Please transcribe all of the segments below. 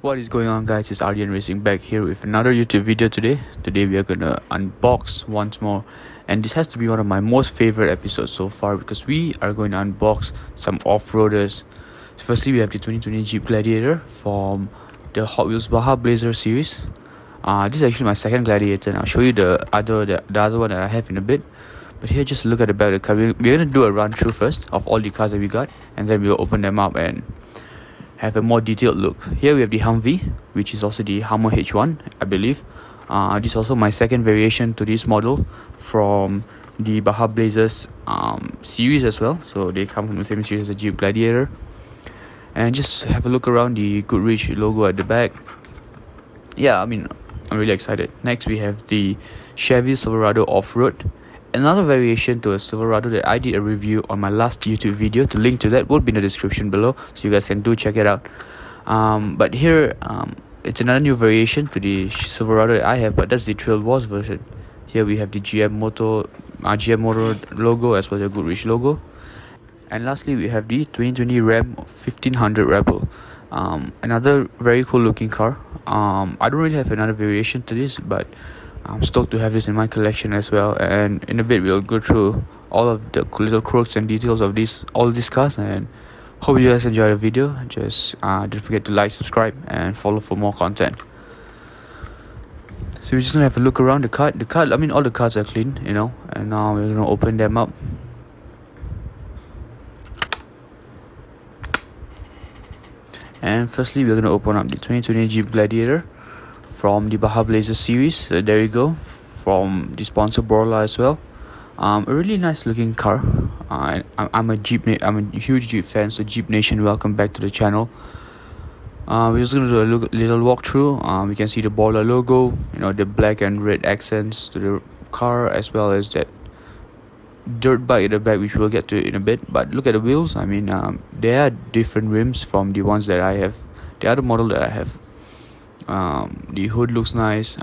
What is going on, guys? It's Aryan Racing back here with another YouTube video today. Today we are gonna unbox once more, and this has to be one of my most favorite episodes so far because we are going to unbox some off-roaders. So firstly, we have the 2020 Jeep Gladiator from the Hot Wheels Baja Blazer series. This is actually my second Gladiator, and I'll show you the other one that I have in a bit. But here, just look at the back of the car. We're gonna do a run through first of all the cars that we got, and then we'll open them up and have a more detailed look. Here we have the Humvee, which is also the Hummer H1, I believe. This is also my second variation to this model from the Baja Blazers series as well. So they come from the same series as the Jeep Gladiator. And just have a look around the Goodrich logo at the back. Yeah, I'm really excited. Next we have the Chevy Silverado Offroad. Another variation to a Silverado that I did a review on my last YouTube video. The link to that will be in the description below, so you guys can do check it out. But here, it's another new variation to the Silverado that I have, but that's the Trail Wars version. Here we have the GM Motor logo as well as the Goodrich logo. And lastly, we have the 2020 Ram 1500 Rebel. Another very cool looking car. I don't really have another variation to this, but I'm stoked to have this in my collection as well. And in a bit we'll go through all of the little quirks and details of all these cars, and hope you guys enjoy the video. Just don't forget to like, subscribe and follow for more content. So we're just gonna have a look around the car. All the cars are clean, and now we're gonna open them up. And firstly, we're gonna open up the 2020 Jeep Gladiator from the Baja Blazer series. So there you go, from the sponsor Borla as well. A really nice looking car. I'm a huge Jeep fan, so Jeep Nation, welcome back to the channel. We're just gonna do a little walkthrough. We can see the Borla logo, the black and red accents to the car, as well as that dirt bike at the back, which we'll get to in a bit. But look at the wheels. They are different rims from the ones that I have, the other model that I have. The hood looks nice.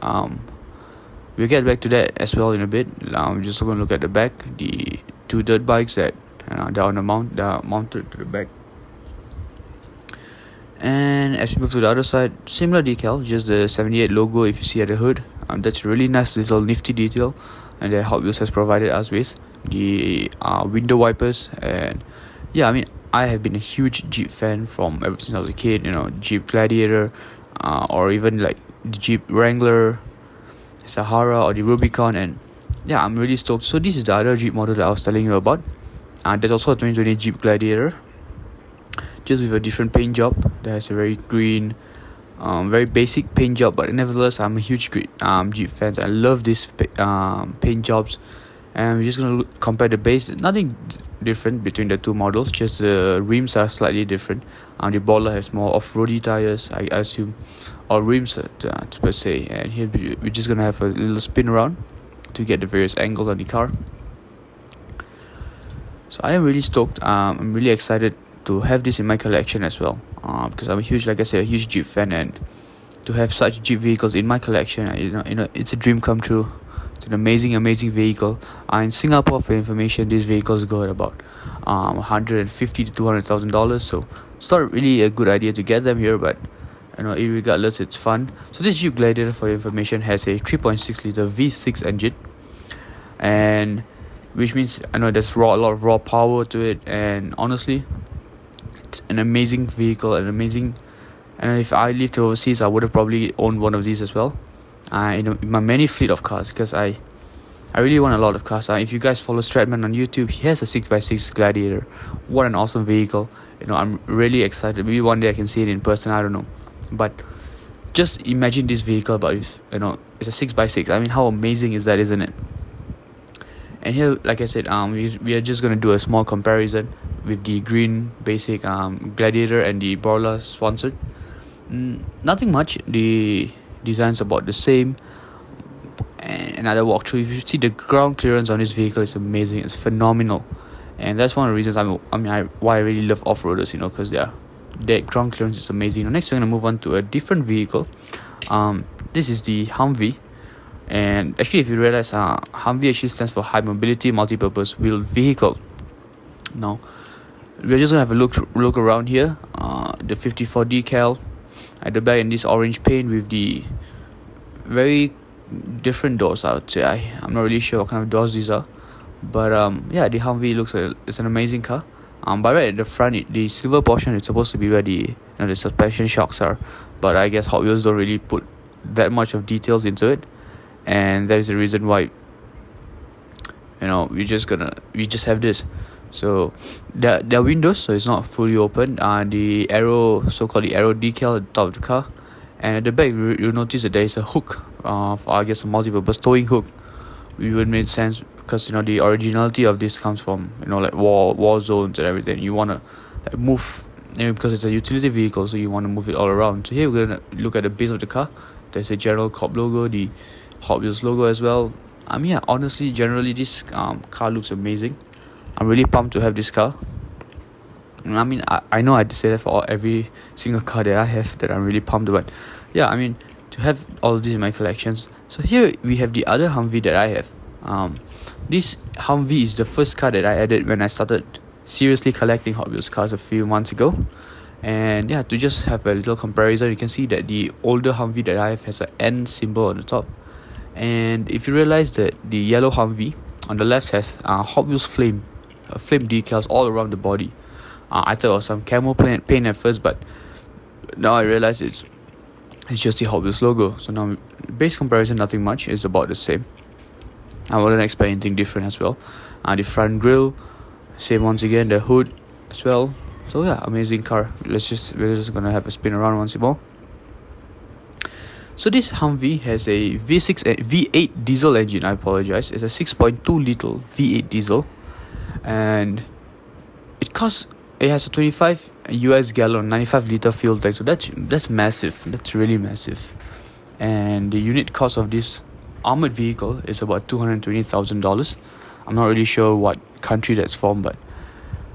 We'll get back to that as well in a bit. We're just going to look at the back. The two dirt bikes that they're on the they're mounted to the back. And as we move to the other side, similar decal, just the 78 logo if you see at the hood. That's a really nice little nifty detail, and that Hot Wheels has provided us with. The window wipers, and yeah, I have been a huge Jeep fan from ever since I was a kid. Jeep Gladiator, or even like the Jeep Wrangler, Sahara, or the Rubicon, and yeah, I'm really stoked. So this is the other Jeep model that I was telling you about. There's also a 2020 Jeep Gladiator, just with a different paint job. That has a very green, very basic paint job, but nevertheless, I'm a huge Jeep fan. I love these paint jobs. And we're just going to compare the base. Nothing different between the two models, just the rims are slightly different. The Borla has more off-roady tires, I assume, or rims per se. And here we're just going to have a little spin around to get the various angles on the car. So I am really stoked. I'm really excited to have this in my collection as well, because I'm a huge Jeep fan, and to have such Jeep vehicles in my collection, it's a dream come true. It's an amazing vehicle. In Singapore, for information, these vehicles go at about $150,000 to $200,000. So it's not really a good idea to get them here, but regardless, it's fun. So this Jeep Gladiator, for information, has a 3.6 liter V6 engine, and which means there's a lot of raw power to it. And honestly, it's an amazing vehicle, and if I lived overseas, I would have probably owned one of these as well. In my many fleet of cars, because I really want a lot of cars. If you guys follow Stratman on YouTube, he has a 6x6 Gladiator. What an awesome vehicle. I'm really excited. Maybe one day I can see it in person, I don't know. But just imagine this vehicle, but it's a 6x6. How amazing is that, isn't it? And here, like I said, we are just going to do a small comparison with the green basic Gladiator and the Borla sponsored. Nothing much. The design's about the same. And another walkthrough, if you see the ground clearance on this vehicle, is amazing. It's phenomenal, and that's one of the reasons why I really love off-roaders, because their ground clearance is amazing. Next we're going to move on to a different vehicle. This is the Humvee, and actually if you realize, Humvee actually stands for High Mobility Multi-Purpose Wheeled Vehicle. Now we're just gonna have a look around here. The 54 decal, at the back, in this orange paint with the very different doors, I would say. I'm not really sure what kind of doors these are, but yeah, the Humvee it's an amazing car. But right at the front, the silver portion is supposed to be where the suspension shocks are, but I guess Hot Wheels don't really put that much of details into it, and that is the reason why we just have this. So the windows, so it's not fully open. The arrow, so-called the arrow decal at the top of the car, and at the back you'll notice that there is a hook, for, I guess, a multi-purpose towing hook. It would make sense because the originality of this comes from like war zones and everything. You wanna move, because it's a utility vehicle, so you wanna move it all around. So here we're gonna look at the base of the car. There's a General Corp logo, the Hot Wheels logo as well. Yeah, honestly, generally this car looks amazing. I'm really pumped to have this car. I know I say that for every single car that I have, that I'm really pumped about. Yeah, to have all of these in my collections. So here we have the other Humvee that I have. This Humvee is the first car that I added when I started seriously collecting Hot Wheels cars a few months ago. And yeah, to just have a little comparison, you can see that the older Humvee that I have has an N symbol on the top. And if you realize that the yellow Humvee on the left has Hot Wheels flame decals all around the body. I thought it was some camo paint at first, but now I realize it's just the Hot Wheels logo. So now, base comparison, nothing much. It's about the same. I wouldn't expect anything different as well. The front grille, same once again. The hood as well. So yeah, amazing car. We're just gonna have a spin around once more. So this Humvee has a V8 diesel engine. I apologize. It's a 6.2 liter V8 diesel, and it has a 25 US gallon 95 liter fuel tank. So that's massive. That's really massive. And the unit cost of this armored vehicle is about $220,000. I'm not really sure what country that's from, but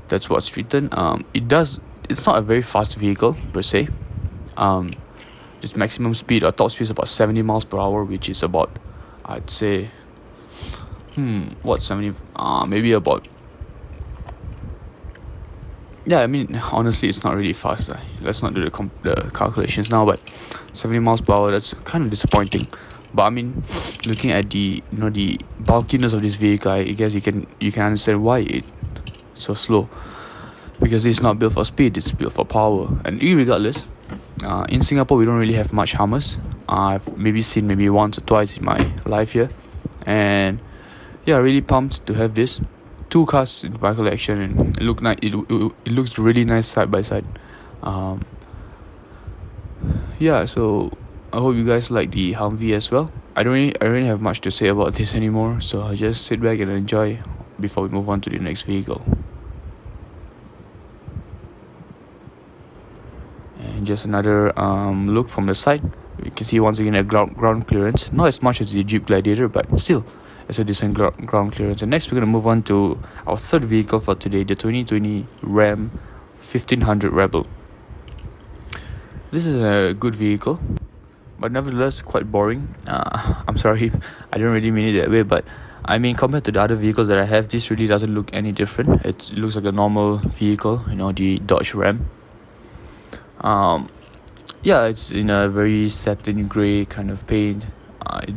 that's what's written. It's not a very fast vehicle per se. Its maximum speed or top speed is about 70 miles per hour, which is about, I'd say, 70, maybe about, yeah, honestly, it's not really fast. Let's not do the calculations now, but 70 miles per hour, that's kind of disappointing. But looking at the bulkiness of this vehicle, I guess you can understand why it's so slow, because it's not built for speed, it's built for power. And regardless, in Singapore we don't really have much Hummers. I've seen once or twice in my life here, and yeah, really pumped to have this. Two cars in my collection, and it looks really nice side by side. Yeah, so I hope you guys like the Humvee as well. I don't really have much to say about this anymore, so I'll just sit back and enjoy before we move on to the next vehicle. And just another look from the side. You can see once again a ground clearance, not as much as the Jeep Gladiator, but still it's a decent ground clearance. And next we're going to move on to our third vehicle for today, the 2020 Ram 1500 Rebel. This is a good vehicle, but nevertheless quite boring. I'm sorry, I don't really mean it that way, but compared to the other vehicles that I have, this really doesn't look any different. It looks like a normal vehicle, the Dodge Ram. Yeah, it's in a very satin grey kind of paint.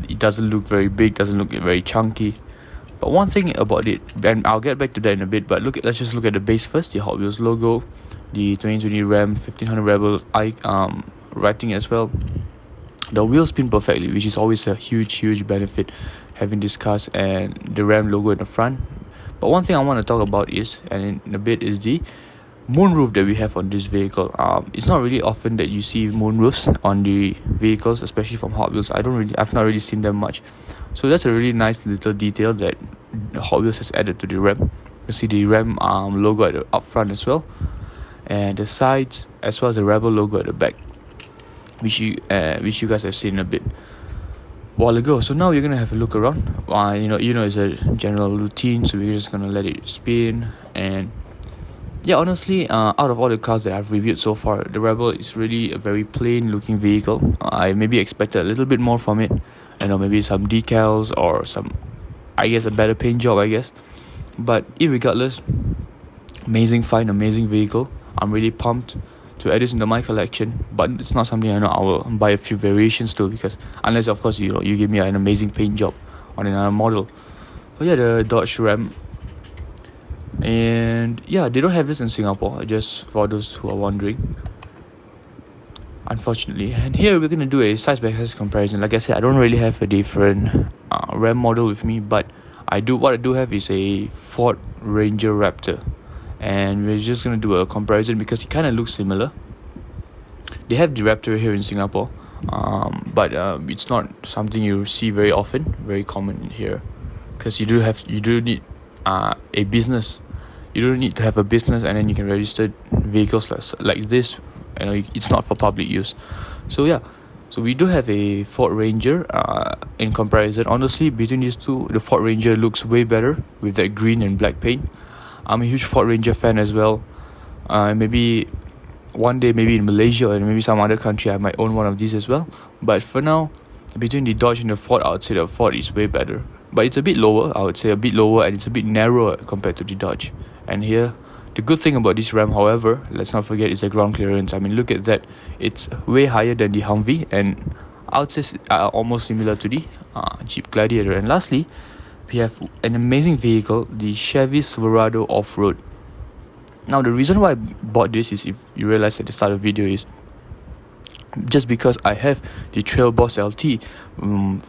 It doesn't look very big, doesn't look very chunky. But one thing about it, and I'll get back to that in a bit, but let's just look at the base first. The Hot Wheels logo, the 2020 Ram 1500 Rebel writing as well. The wheels spin perfectly, which is always a huge benefit, having this cars and the Ram logo in the front. But one thing I want to talk about is the moonroof that we have on this vehicle. It's not really often that you see moonroofs on the vehicles, especially from Hot Wheels. I've not really seen them much. So that's a really nice little detail that Hot Wheels has added to the Ram. You see the Ram logo at the up front as well, and the sides, as well as the Rebel logo at the back, which you guys have seen a bit while ago. So now we're gonna have a look around. It's a general routine, so we're just gonna let it spin. And yeah, honestly, out of all the cars that I've reviewed so far, the Rebel is really a very plain looking vehicle. I maybe expected a little bit more from it. Maybe some decals or some, a better paint job, But irregardless, amazing vehicle. I'm really pumped to add this into my collection, but it's not something I know I will buy a few variations to, because unless of course you give me an amazing paint job on another model. But yeah, the Dodge Ram. And yeah, they don't have this in Singapore, just for those who are wondering, unfortunately. And here we're gonna do a size by size comparison. Like I said, I don't really have a different Ram model with me, but what I do have is a Ford Ranger Raptor, and we're just gonna do a comparison because it kind of looks similar. They have the Raptor here in Singapore, but it's not something you see very often, very common here, because you do need a business. You don't need to have a business and then you can register vehicles like this. It's not for public use. So yeah, so we do have a Ford Ranger. In comparison, honestly, between these two, the Ford Ranger looks way better with that green and black paint. I'm a huge Ford Ranger fan as well. Maybe one day, maybe in Malaysia or maybe some other country, I might own one of these as well. But for now, between the Dodge and the Ford, I would say the Ford is way better. But it's a bit lower, I would say a bit lower, and it's a bit narrower compared to the Dodge. And here, the good thing about this Ram, however, let's not forget, is the ground clearance. I mean, look at that. It's way higher than the Humvee, and I would say almost similar to the Jeep Gladiator. And lastly, we have an amazing vehicle, the Chevy Silverado Offroad. Now, the reason why I bought this is, if you realize at the start of the video, is just because I have the Trail Boss LT,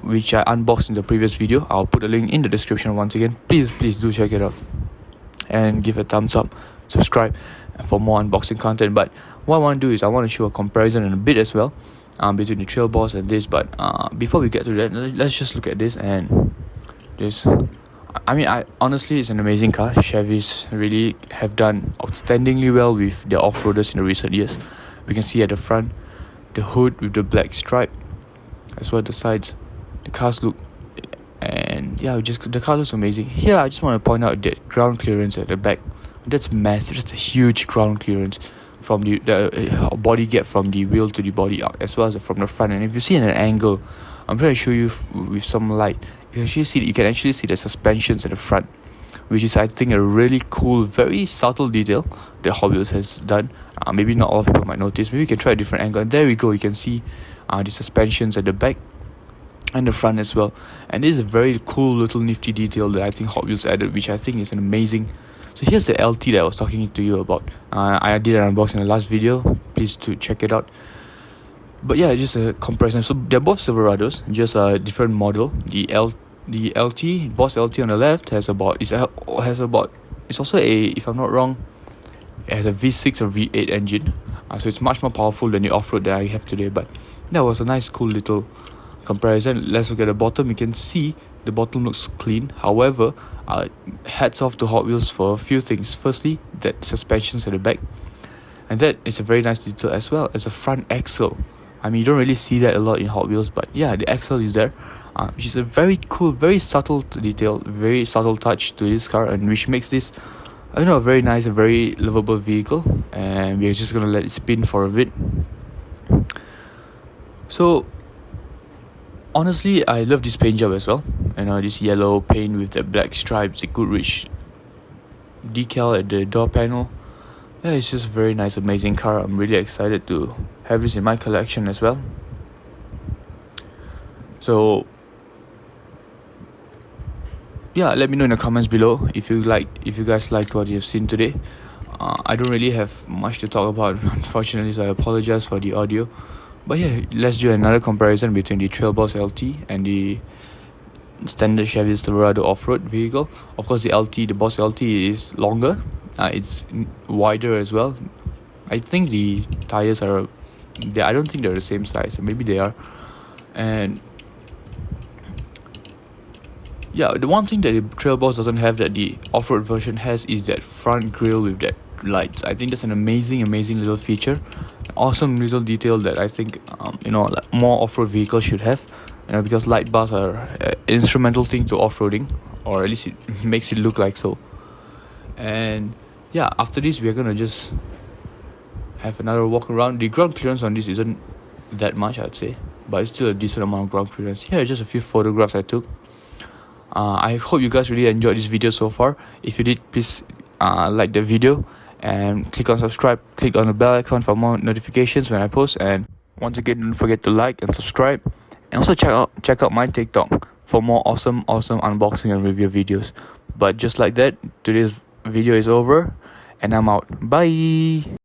which I unboxed in the previous video. I'll put a link in the description once again. Please do check it out and give a thumbs up, subscribe for more unboxing content. But what I want to do is I want to show a comparison in a bit as well, between the Trail Boss and this. But before we get to that, let's just look at this. And this, I honestly, it's an amazing car. Chevys really have done outstandingly well with their off-roaders in the recent years. We can see at the front, the hood with the black stripe, as well as the sides. The cars look, and yeah, the car looks amazing. Here, I just want to point out that ground clearance at the back. That's massive. That's a huge ground clearance from the body gap from the wheel to the body arc, as well as from the front. And if you see an angle, I'm trying to show you with some light. You can actually see the suspensions at the front, which is, I think, a really cool, very subtle detail that Hot Wheels has done. Maybe not all people might notice. Maybe we can try a different angle. And there we go. You can see the suspensions at the back and the front as well. And this is a very cool little nifty detail that I think Hot Wheels added, which I think is an amazing. So here's the LT that I was talking to you about. I did an unboxing in the last video. Please to check it out. But yeah, just a comparison. So they're both Silverados, just a different model. The LT, Boss LT on the left it's also a, if I'm not wrong, it has a V6 or V8 engine, so it's much more powerful than the off-road that I have today. But that was a nice cool little comparison. Let's look at the bottom. You can see the bottom looks clean. However, hats off to Hot Wheels for a few things. Firstly, that suspensions at the back, and that is a very nice detail, as well as a front axle. I mean, you don't really see that a lot in Hot Wheels, but yeah, the axle is there, which is a very cool, very subtle detail, very subtle touch to this car, and which makes this, a very nice, a very lovable vehicle. And we're just gonna let it spin for a bit. So honestly, I love this paint job as well. This yellow paint with the black stripes, a good rich decal at the door panel. Yeah, it's just a very nice, amazing car. I'm really excited to have this in my collection as well. So yeah, let me know in the comments below if you guys liked what you've seen today. I don't really have much to talk about, unfortunately, so I apologize for the audio. But yeah, let's do another comparison between the Trail Boss LT and the standard Chevy Silverado off-road vehicle. Of course, the Boss LT is longer. It's wider as well. I think the tires I don't think they're the same size. Maybe they are. And yeah, the one thing that the Trail Boss doesn't have that the off-road version has is that front grille with that lights. I think that's an amazing little feature, awesome little detail that I think like more off-road vehicles should have. Because light bars are an instrumental thing to off-roading, or at least it makes it look like so. And yeah, after this we're gonna just have another walk around. The ground clearance on this isn't that much, I'd say, but it's still a decent amount of ground clearance. Here are just a few photographs I took. I hope you guys really enjoyed this video so far. If you did, please like the video and click on subscribe, click on the bell icon for more notifications when I post. And once again, don't forget to like and subscribe, and also check out my TikTok for more awesome unboxing and review videos. But just like that, today's video is over and I'm out. Bye.